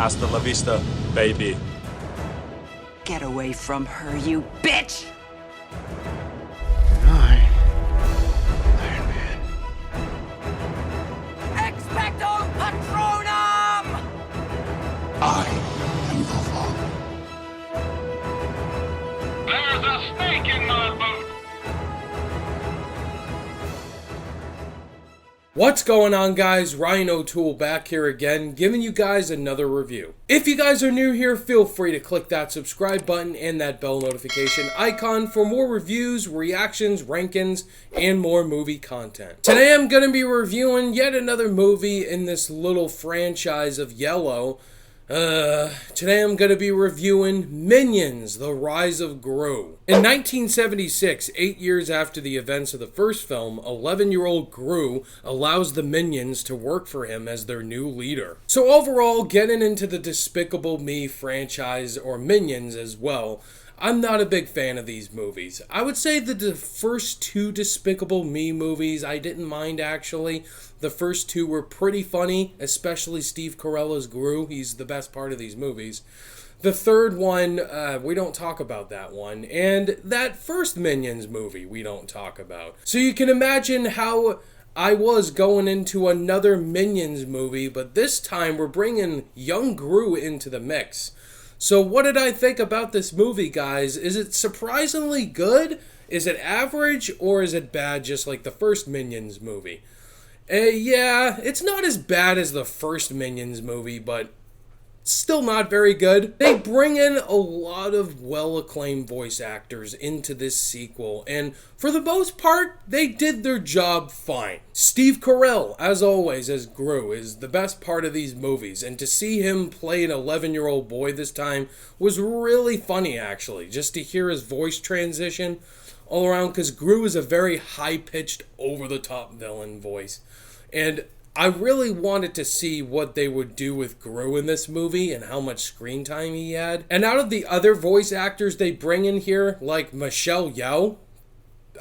Hasta la vista, baby. Get away from her, you bitch! I, Iron Man. Expecto Patronum! I am your father. There's a snake in my boot! What's going on, guys? Ryan O'Toole back here again, giving you guys another review. If you guys are new here, feel free to click that subscribe button and that bell notification icon for more reviews, reactions, rankings, and more movie content. Today I'm going to be reviewing yet another movie in this little franchise of Yellow. Today I'm going to be reviewing Minions: The Rise of Gru. In 1976, 8 years after the events of the first film, 11-year-old Gru allows the Minions to work for him as their new leader. So overall, getting into the Despicable Me franchise, or Minions as well, I'm not a big fan of these movies. I would say that the first two Despicable Me movies I didn't mind, actually. The first two were pretty funny, especially Steve Carell's Gru. He's the best part of these movies. The third one, we don't talk about that one. And that first Minions movie, we don't talk about. So you can imagine how I was going into another Minions movie, but this time we're bringing young Gru into the mix. So what did I think about this movie, guys? Is it surprisingly good? Is it average? Or is it bad just like the first Minions movie? Yeah, it's not as bad as the first Minions movie, but still not very good. They bring in a lot of well-acclaimed voice actors into this sequel, and for the most part, they did their job fine. Steve Carell, as always, as Gru, is the best part of these movies, and to see him play an 11-year-old boy this time was really funny, actually, just to hear his voice transition all around, because Gru is a very high-pitched, over-the-top villain voice, and I really wanted to see what they would do with Gru in this movie and how much screen time he had. And out of the other voice actors they bring in here, like Michelle Yeoh,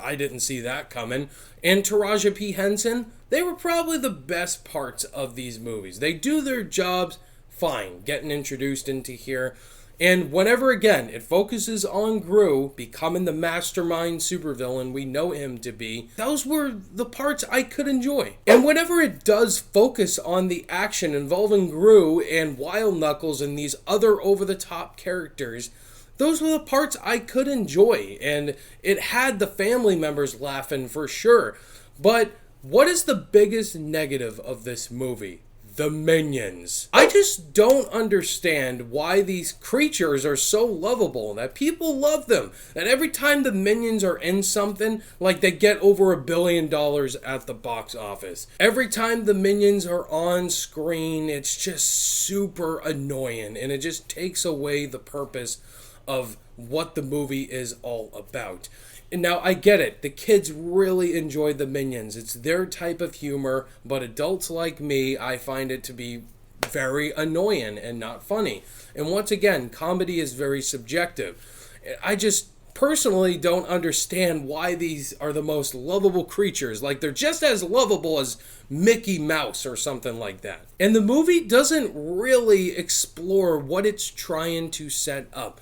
I didn't see that coming, and Taraji P. Henson, they were probably the best parts of these movies. They do their jobs fine, getting introduced into here. And whenever, again, it focuses on Gru becoming the mastermind supervillain we know him to be, those were the parts I could enjoy. And whenever it does focus on the action involving Gru and Wild Knuckles and these other over-the-top characters, those were the parts I could enjoy. And it had the family members laughing for sure. But what is the biggest negative of this movie? The Minions. I just don't understand why these creatures are so lovable, that people love them, that every time the Minions are in something, like they get over $1 billion at the box office. Every time the Minions are on screen, it's just super annoying, and it just takes away the purpose of what the movie is all about. And now, I get it. The kids really enjoy the Minions. It's their type of humor, but adults like me, I find it to be very annoying and not funny. And once again, comedy is very subjective. I just personally don't understand why these are the most lovable creatures. Like, they're just as lovable as Mickey Mouse or something like that. And the movie doesn't really explore what it's trying to set up.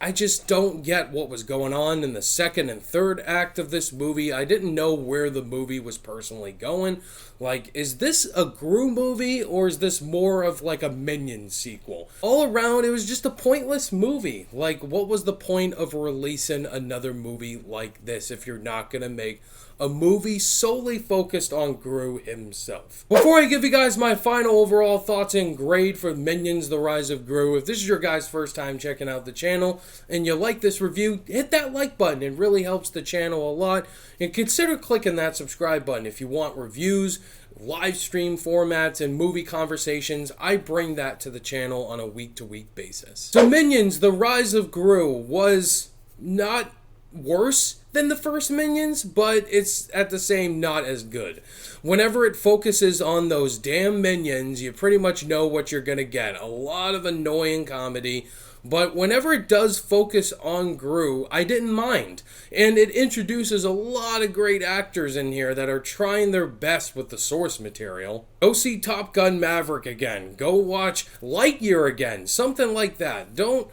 I just don't get what was going on in the second and third act of this movie. I didn't know where the movie was personally going. Like, is this a Gru movie, or is this more of like a Minions sequel? All around, it was just a pointless movie. Like, what was the point of releasing another movie like this if you're not gonna make a movie solely focused on Gru himself? Before I give you guys my final overall thoughts and grade for Minions: The Rise of Gru, if this is your guys' first time checking out the channel and you like this review, hit that like button. It really helps the channel a lot. And consider clicking that subscribe button if you want reviews, live stream formats, and movie conversations. I bring that to the channel on a week-to-week basis. So Minions: The Rise of Gru was not worse than the first Minions, but it's at the same not as good. Whenever it focuses on those damn Minions, you pretty much know what you're gonna get. A lot of annoying comedy, but whenever it does focus on Gru, I didn't mind. And it introduces a lot of great actors in here that are trying their best with the source material. Go see Top Gun Maverick again. Go watch Lightyear again. Something like that. Don't...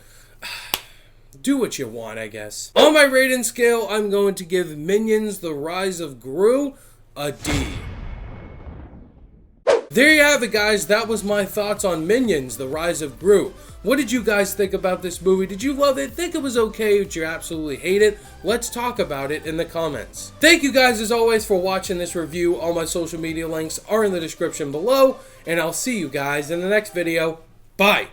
do what you want, I guess. On my rating scale, I'm going to give Minions: The Rise of Gru a D. There you have it, guys. That was my thoughts on Minions: The Rise of Gru. What did you guys think about this movie? Did you love it? Think it was okay? Did you absolutely hate it? Let's talk about it in the comments. Thank you guys as always for watching this review. All my social media links are in the description below, and I'll see you guys in the next video. Bye!